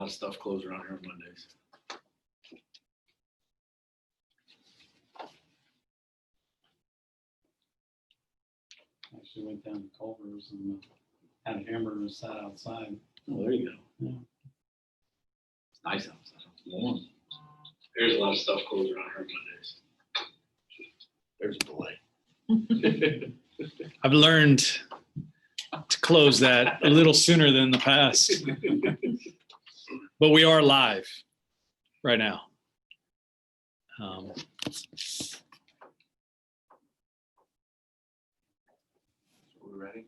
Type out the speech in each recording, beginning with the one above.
lot of stuff closed around here on Mondays. Actually went down to Culver's and had a hamburger and sat outside. Oh, there you go. Yeah. It's nice outside. It's warm. There's a lot of stuff closed around here on Mondays. There's a delay. I've learned to close that a little sooner than the past, but we are live right now. We ready?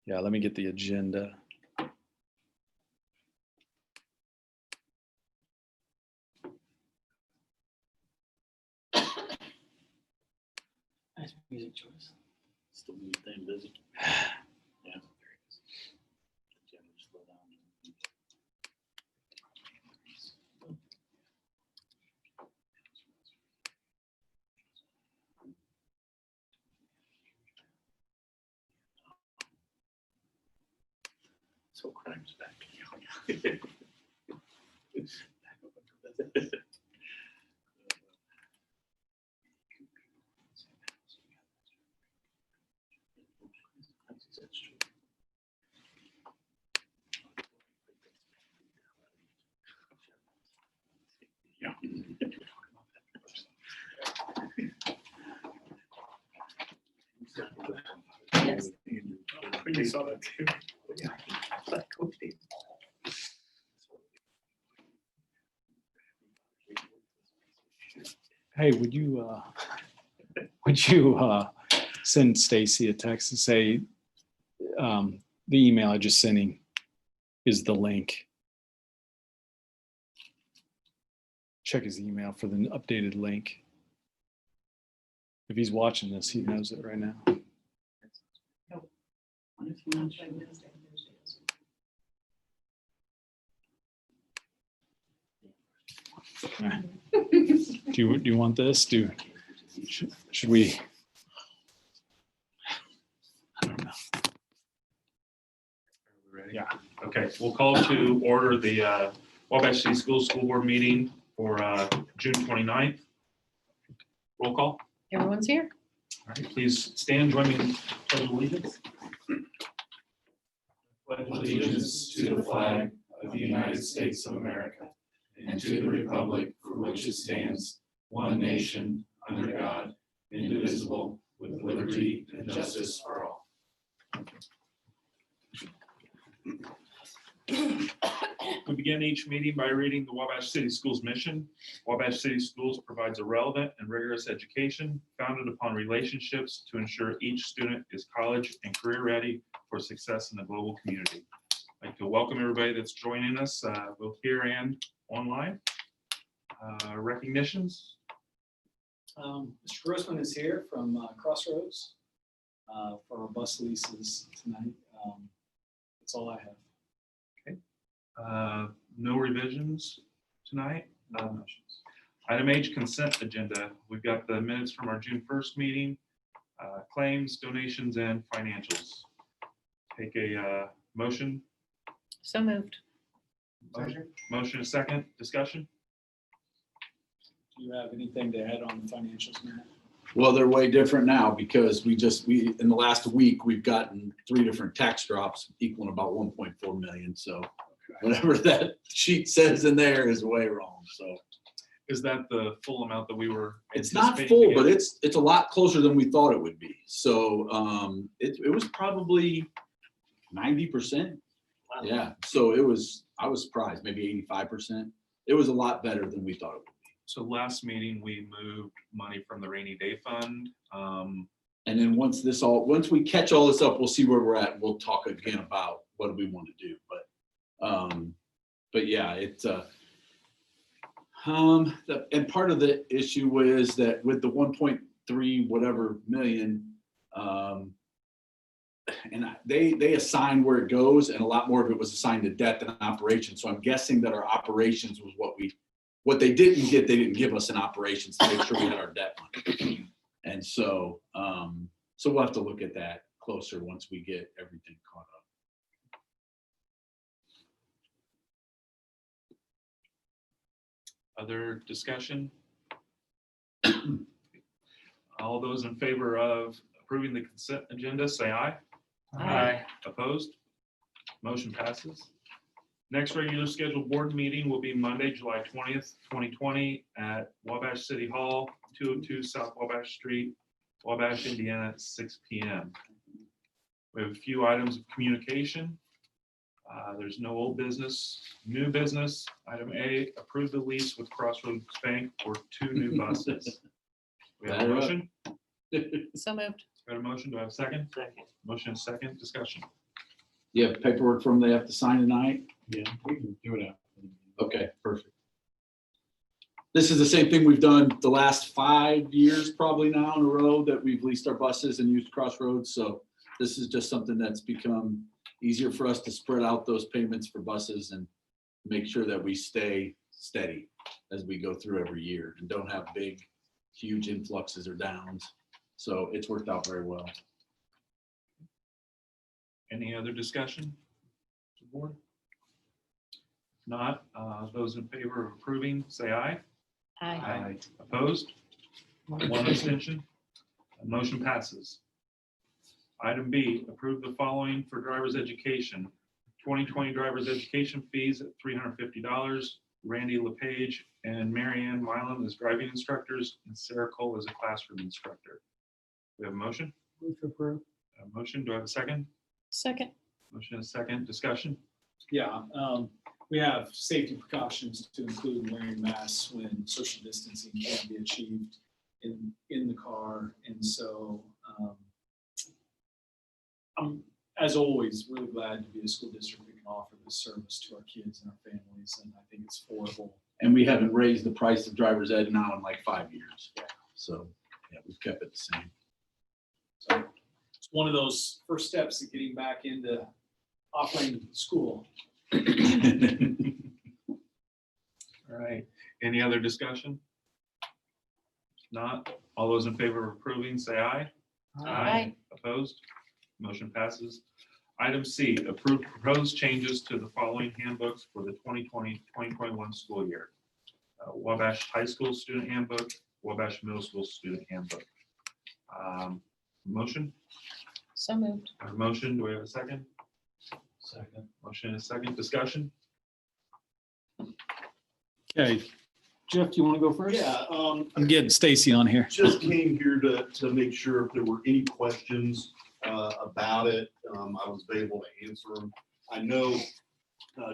Yeah, let me get the agenda. Nice music choice. Still staying busy. Yeah. Slow down. So crime's back. Yeah. Yes. You saw that too. Yeah. Coach Dave. Hey, would you send Stacy a text and say the email I just sent him is the link? Check his email for the updated link. If he's watching this, he knows it right now. Do you want this? Should we? I don't know. Ready? Yeah. Okay, we'll call to order the Wabash City School Board meeting for June 29th. Roll call. Everyone's here. All right, please stand, join me in pledge of allegiance. Pledge Allegiance to the flag of the United States of America and to the republic for which it stands, one nation, under God, indivisible, with liberty and justice for all. We begin each meeting by reading the Wabash City Schools mission. Wabash City Schools provides a relevant and rigorous education founded upon relationships to ensure each student is college and career ready for success in the global community. I'd like to welcome everybody that's joining us both here and online. Recognitions. Mr. Grossman is here from Crossroads for our bus leases tonight. That's all I have. No revisions tonight. Item H, consent agenda. We've got the minutes from our June 1st meeting, claims, donations, and financials. Take a motion. So moved. Motion a second. Discussion. Do you have anything to add on the financials, Matt? Well, they're way different now because we in the last week, we've gotten 3 different tax drops equaling about 1.4 million. So whatever that sheet says in there is way wrong. So Is that the full amount that we were? it's not anticipating full, to but get? it's a lot closer than we thought it would be. So it was probably 90%. Yeah. So I was surprised, maybe 85%. It was a lot better than we thought it would be. So last meeting, we moved money from the rainy day fund. And then once we catch all this up, we'll see where we're at. We'll talk again about what do we want to do. But yeah, it's and part of the issue is that with the 1.3 whatever million, and they assign where it goes, and a lot more of it was assigned to debt than operations. So I'm guessing that our operations was what they didn't get. They didn't give us an operations to make sure we had our debt money. And so we'll have to look at that closer once we get everything caught up. Other discussion? All those in favor of approving the consent agenda, say aye. Aye. Opposed? Motion passes. Next regular scheduled board meeting will be Monday, July 20th, 2020 at Wabash City Hall, 202 South Wabash Street, Wabash, Indiana, at 6 p.m. We have a few items of communication. There's no old business, new business. Item A, approve the lease with Crossroads Bank for 2 new buses. We have a motion. So moved. Got a motion. Do I have a second? Second. Motion is second. Discussion. You have paperwork from they have to sign tonight? Yeah, we can do it after. Okay, perfect. This is the same thing we've done the last 5 years, probably now in a row, that we've leased our buses and used Crossroads. So this is just something that's become easier for us to spread out those payments for buses and make sure that we stay steady as we go through every year and don't have big, huge influxes or downs. So it's worked out very well. Any other discussion? Board? Not, those in favor of approving, say aye. Aye. Opposed? One abstention. Motion passes. Item B, approve the following for driver's education. 2020 driver's education fees at $350. Randy LePage and Marianne Milam as driving instructors and Sarah Cole as a classroom instructor. We have a motion? Move to approve. A motion. Do I have a second? Second. Motion is second. Discussion. Yeah, we have safety precautions to include wearing masks when social distancing can't be achieved in the car. And so I'm, as always, really glad to be a school district that can offer this service to our kids and our families. And I think it's affordable. And we haven't raised the price of driver's ed now in like 5 years. So yeah, we've kept it the same. So it's one of those first steps of getting back into offering school. All right. Any other discussion? Not. All those in favor of approving, say aye. Aye. Opposed? Motion passes. Item C, approve proposed changes to the following handbooks for the 2020-2021 school year. Wabash High School Student Handbook, Wabash Middle School Student Handbook. Motion? So moved. A motion. Do we have a second? Second. Motion is second. Discussion? Okay, Jeff, do you want to go first? Yeah, I'm getting Stacy on here. just came here to make sure if there were any questions about it, I was able to answer them. I know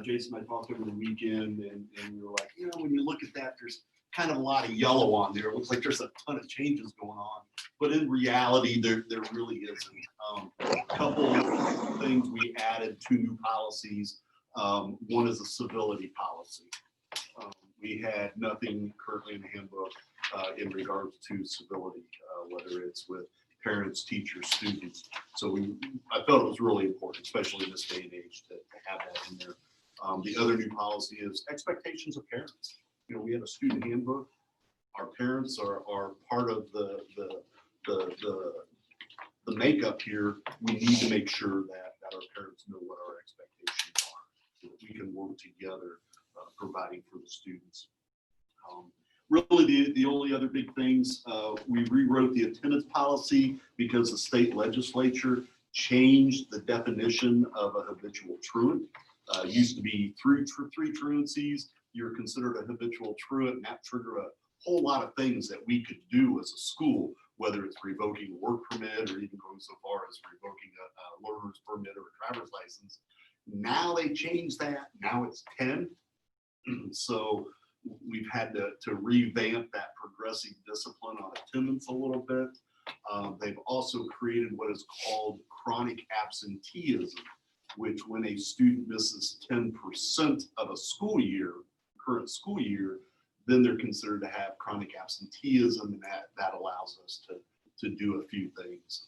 Jason and I talked over the weekend and we were like, when you look at that, there's kind of a lot of yellow on there. It looks like there's a ton of changes going on, but in reality, there really isn't. A couple of things we added, 2 new policies. One is a civility policy. We had nothing currently in the handbook in regards to civility, whether it's with parents, teachers, students. So I felt it was really important, especially in this day and age, to have that in there. The other new policy is expectations of parents. We have a student handbook. Our parents are part of the makeup here. We need to make sure that our parents know what our expectations are, so that we can work together providing for the students. Really, the only other big things, we rewrote the attendance policy because the state legislature changed the definition of a habitual truant. It used to be three truancies. You're considered a habitual truant, and that triggered a whole lot of things that we could do as a school, whether it's revoking a work permit or even going so far as revoking a learner's permit or a driver's license. Now they changed that. Now it's 10. So we've had to revamp that progressive discipline on attendance a little bit. They've also created what is called chronic absenteeism, which when a student misses 10% of a school year, current school year, then they're considered to have chronic absenteeism, and that allows us to do a few things.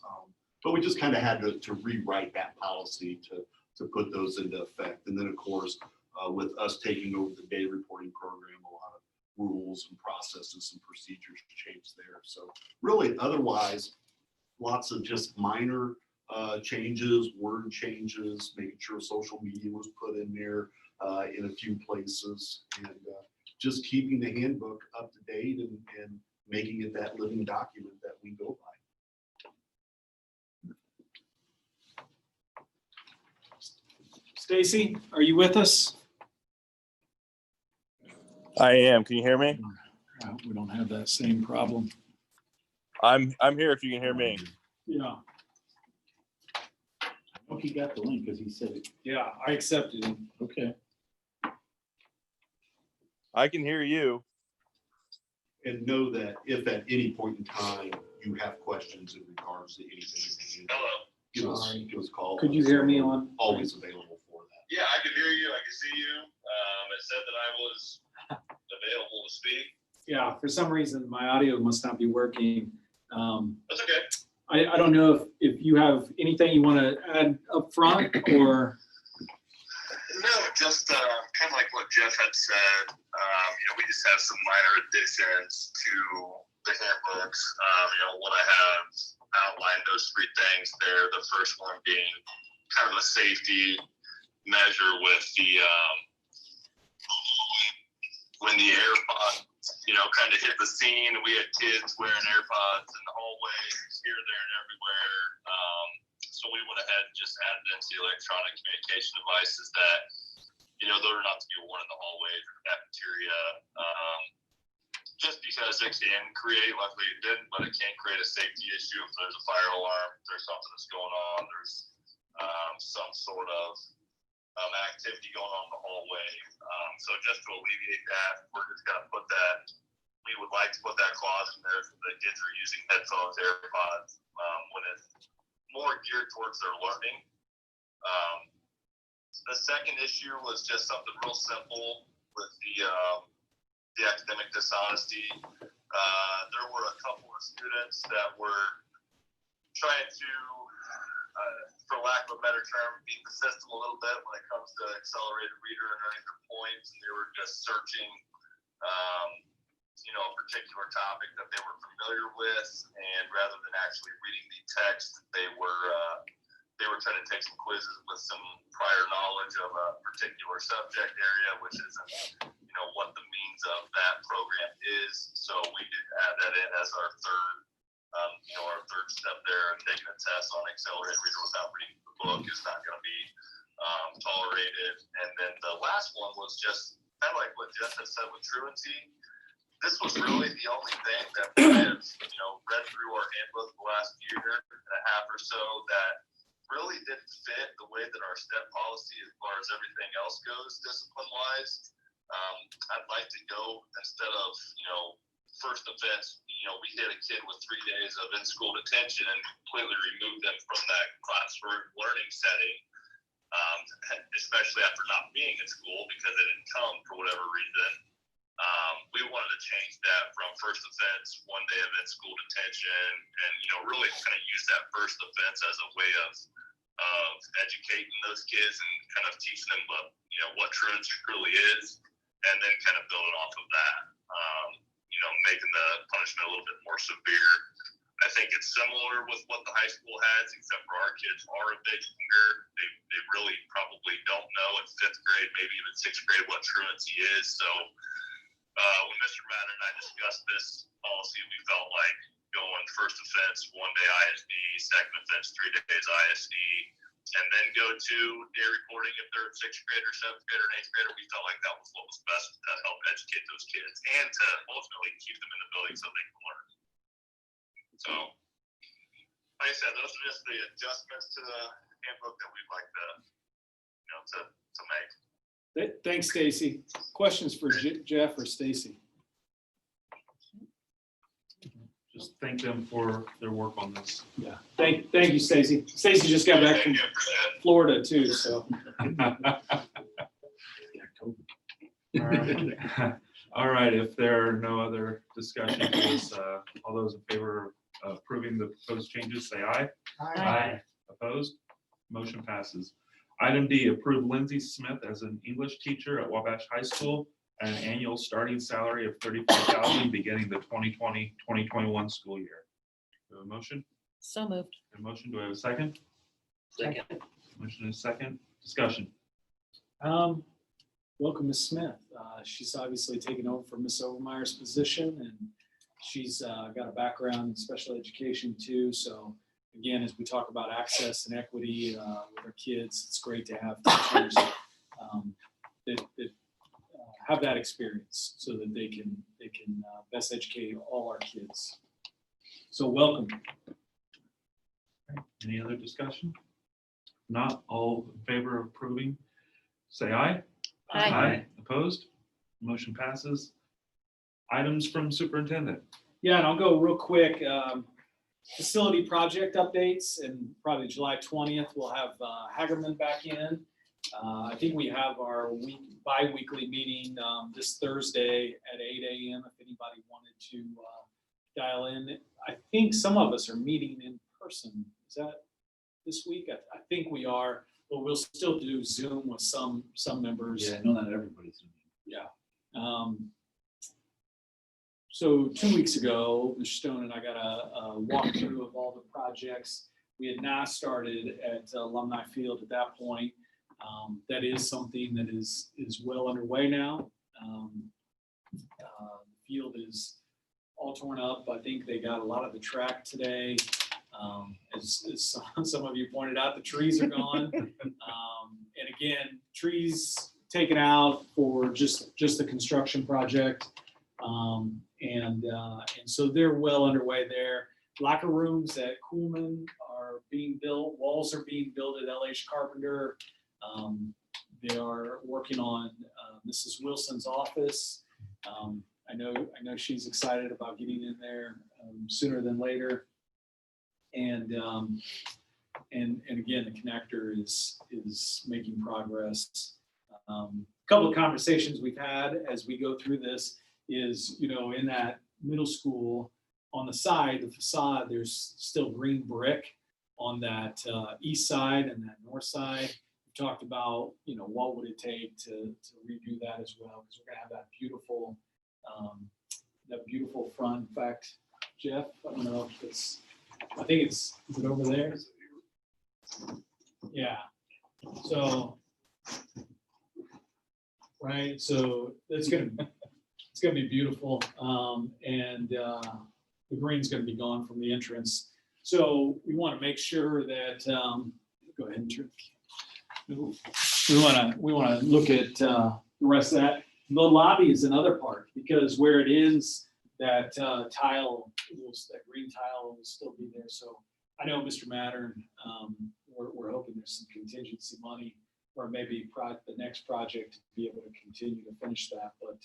But we just kind of had to rewrite that policy to put those into effect. And then, of course, with us taking over the day reporting program, a lot of rules and processes and procedures changed there. So really, otherwise, lots of just minor changes, word changes, making sure social media was put in there in a few places. And just keeping the handbook up to date and making it that living document that we go by. Stacy, are you with us? I am. Can you hear me? We don't have that same problem. I'm here if you can hear me. Yeah. I hope he got the link because he said it. Yeah, I accepted it. Okay. I can hear you. And know that if at any point in time you have questions in regards to anything, give us a call. Could you hear me on? Always available for that. Yeah, I can hear you. I can see you. It said that I was available to speak. Yeah, for some reason, my audio must not be working. That's okay. I don't know if you have anything you want to add up front or, No, just kind of like what Jeff had said. We just have some minor additions to the handbooks. What I have outlined, those three things there. The first one being kind of a safety measure with the when the AirPods, kind of hit the scene. We had kids wearing AirPods in the hallways, here, there, and everywhere. So we went ahead and just added into the electronic communication devices that, they're not to be worn in the hallways or cafeteria. Just because it can create, luckily it didn't, but it can create a safety issue if there's a fire alarm, if there's something that's going on, there's some sort of activity going on in the hallway. So just to alleviate that, we're just going to put that, we would like to put that clause in there so that kids are using headphones, AirPods, when it's more geared towards their learning. The second issue was just something real simple with the academic dishonesty. There were a couple of students that were trying to, for lack of a better term, beat the system a little bit when it comes to accelerated reader and earning their points, and they were just searching, a particular topic that they were familiar with, and rather than actually reading the text, they were trying to take some quizzes with some prior knowledge of a particular subject area, which isn't, what the means of that program is. So we did add that in as our third step there, and taking a test on accelerated reader without reading the book is not going to be tolerated. And then the last one was just kind of like what Jeff had said with truancy. This was really the only thing that we have, read through our handbook the last year and a half or so that really didn't fit the way that our STEP policy, as far as everything else goes, discipline-wise. I'd like to go, instead of, first offense, we hit a kid with 3 days of in-school detention and completely remove them from that classroom learning setting, especially after not being in school because they didn't come for whatever reason. We wanted to change that from first offense, 1 day of in-school detention, and really kind of use that first offense as a way of educating those kids and kind of teaching them what truancy really is, and then kind of building off of that. Making the punishment a little bit more severe. I think it's similar with what the high school has, except for our kids are a bit younger. They really probably don't know in 5th grade, maybe even 6th grade, what truancy is. So when Mr. Madden and I discussed this policy, we felt like going first offense, 1 day ISD, second offense, 3 days ISD, and then go to day reporting if they're 6th grader, 7th grader, and 8th grader. We felt like that was what was best to help educate those kids and to ultimately keep them in the building so they can learn. So, like I said, those are just the adjustments to the handbook that we'd like to make. thanks, Stacy. Questions for Jeff or Stacy? Just thank them for their work on this. Yeah. Thank you, Stacy. Stacy just got back from Thank you for that. Florida too, so. All right, if there are no other discussions, all those in favor of approving the proposed changes, say aye. Aye. Opposed? Motion passes. Item D, approve Lindsay Smith as an English teacher at Wabash High School at an annual starting salary of $35,000 beginning the 2020-2021 school year. Do we have a motion? So moved. A motion, do I have a second? Second. Motion is second. Discussion. Welcome, Ms. Smith. she's obviously taken over from Miss Overmeyer's position, and she's got a background in special education too. So again, as we talk about access and equity with our kids, it's great to have teachers that have that experience so that they can best educate all our kids. So welcome. Any other discussion? Not all in favor of approving, say aye. Aye. Opposed? Motion passes. Items from superintendent. Yeah, and I'll go real quick. Facility project updates, and probably July 20th, we'll have Hagerman back in. I think we have our bi-weekly meeting this Thursday at 8 a.m. if anybody wanted to dial in. I think some of us are meeting in person. Is that this week? I think we are, but we'll still do Zoom with some members. Yeah, I know not everybody's. Yeah. So 2 weeks ago, Mr. Stone and I got a walkthrough of all the projects. We had not started at Alumni Field at that point. That is something that is well underway now. The field is all torn up. I think they got a lot of the track today. As some of you pointed out, the trees are gone. And again, trees taken out for just the construction project. And so they're well underway there. Locker rooms at Coolman are being built. Walls are being built at LH Carpenter. They are working on Mrs. Wilson's office. I know she's excited about getting in there sooner than later. And again, the connector is making progress. A couple of conversations we've had as we go through this is, in that middle school on the side, the facade, there's still green brick on that east side and that north side. We talked about, what would it take to redo that as well, because we're gonna have that beautiful front. In fact, Jeff, I don't know if is it over there? Yeah. So, right. So it's gonna be beautiful. And the green's gonna be gone from the entrance. So we want to make sure that, go ahead and turn. We want to look at the rest of that. The lobby is another part, because where it is, that tile, that green tile will still be there. So I know Mr. Mattern, we're hoping there's some contingency money, or maybe the next project to be able to continue to finish that. But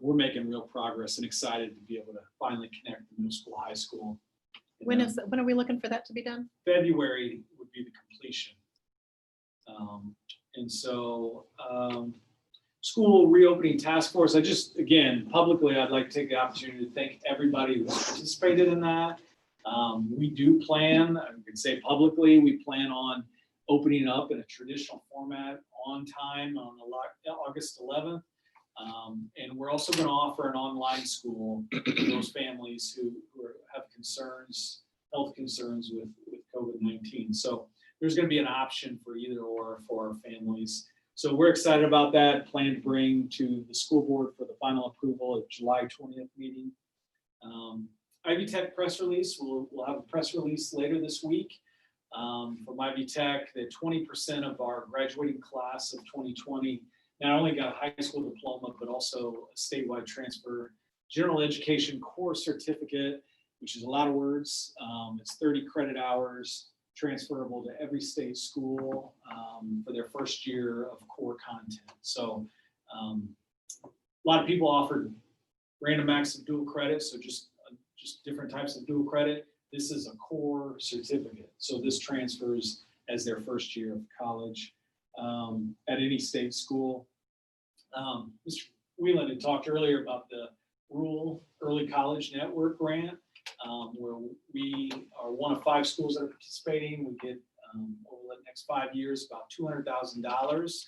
we're making real progress and excited to be able to finally connect the middle school, high school. When are we looking for that to be done? February would be the completion. And so school reopening task force, again, publicly, I'd like to take the opportunity to thank everybody who's participated in that. We do plan, I can say publicly, we plan on opening up in a traditional format on time on August 11th. And we're also going to offer an online school for those families who have health concerns with COVID-19. So there's going to be an option for either or for our families. So we're excited about that. Plan to bring to the school board for the final approval at July 20th meeting. Ivy Tech press release, we'll have a press release later this week from Ivy Tech that 20% of our graduating class of 2020 not only got a high school diploma, but also a statewide transfer general education core certificate, which is a lot of words. It's 30 credit hours transferable to every state school for their first year of core content. So a lot of people offered random acts of dual credit, so just different types of dual credit. This is a core certificate, so this transfers as their first year of college at any state school. Mr. Whelan had talked earlier about the Rural Early College Network grant, where we are one of 5 schools that are participating. We get over the next 5 years about $200,000.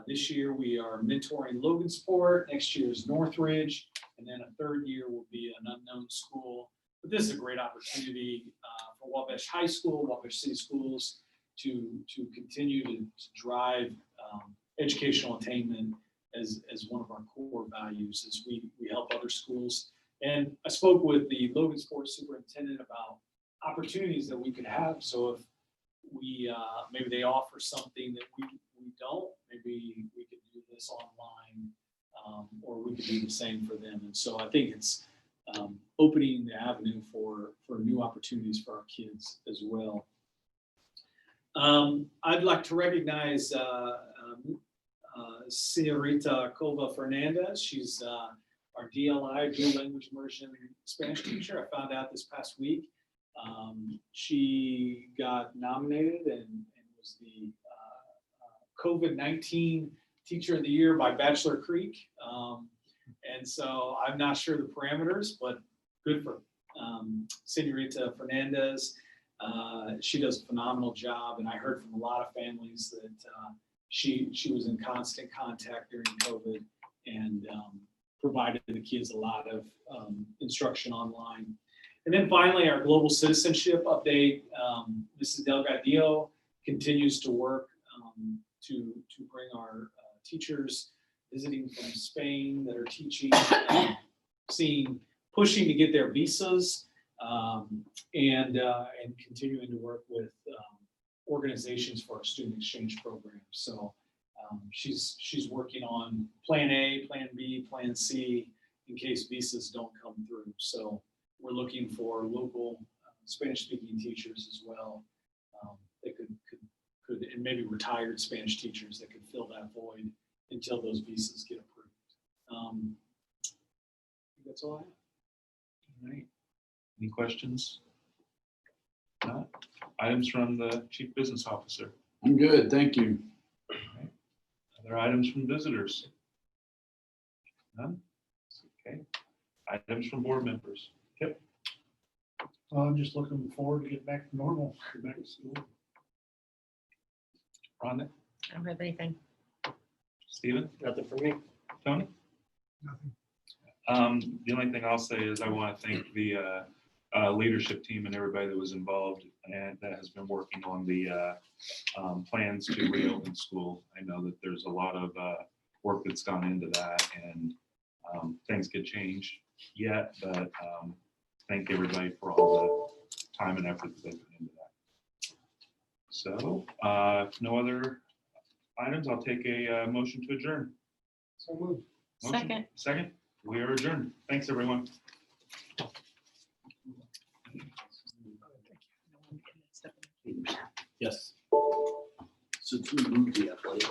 This year we are mentoring Logansport. Next year is Northridge, and then a third year will be an unknown school. But this is a great opportunity for Wabash High School, Wabash City Schools to continue to drive educational attainment as one of our core values is we help other schools. And I spoke with the Logan Sports Superintendent about opportunities that we could have. So if we, maybe they offer something that we don't, maybe we could do this online, or we could do the same for them. And so I think it's opening the avenue for new opportunities for our kids as well. I'd like to recognize Señorita Cova Fernandez. She's our DLI, dual language immersion Spanish teacher. I found out this past week. She got nominated and was the COVID-19 Teacher of the Year by Bachelor Creek. And so I'm not sure the parameters, but good for Señorita Fernandez. She does a phenomenal job, and I heard from a lot of families that she was in constant contact during COVID and provided the kids a lot of instruction online. And then finally, our global citizenship update. Mrs. Delgadillo continues to work to bring our teachers visiting from Spain that are teaching, pushing to get their visas, and continuing to work with organizations for our student exchange program. So she's working on plan A, plan B, plan C in case visas don't come through. So we're looking for local Spanish-speaking teachers as well that could, and maybe retired Spanish teachers that could fill that void until those visas get approved. I think that's all I have. All right. Any questions? No? Items from the Chief Business Officer. I'm good, thank you. All right. Other items from visitors? None? Okay. Items from board members? Kip? I'm just looking forward to get back to normal, get back to school. Rhonda? I don't have anything. Steven? Nothing for me. Tony? Nothing. The only thing I'll say is I want to thank the leadership team and everybody that was involved and that has been working on the plans to reopen school. I know that there's a lot of work that's gone into that, and things could change yet, but thank everybody for all the time and effort that they put into that. So if no other items, I'll take a motion to adjourn. So moved. Motion? Second. We are adjourned. Thanks, everyone. Yes. So to move the athletic.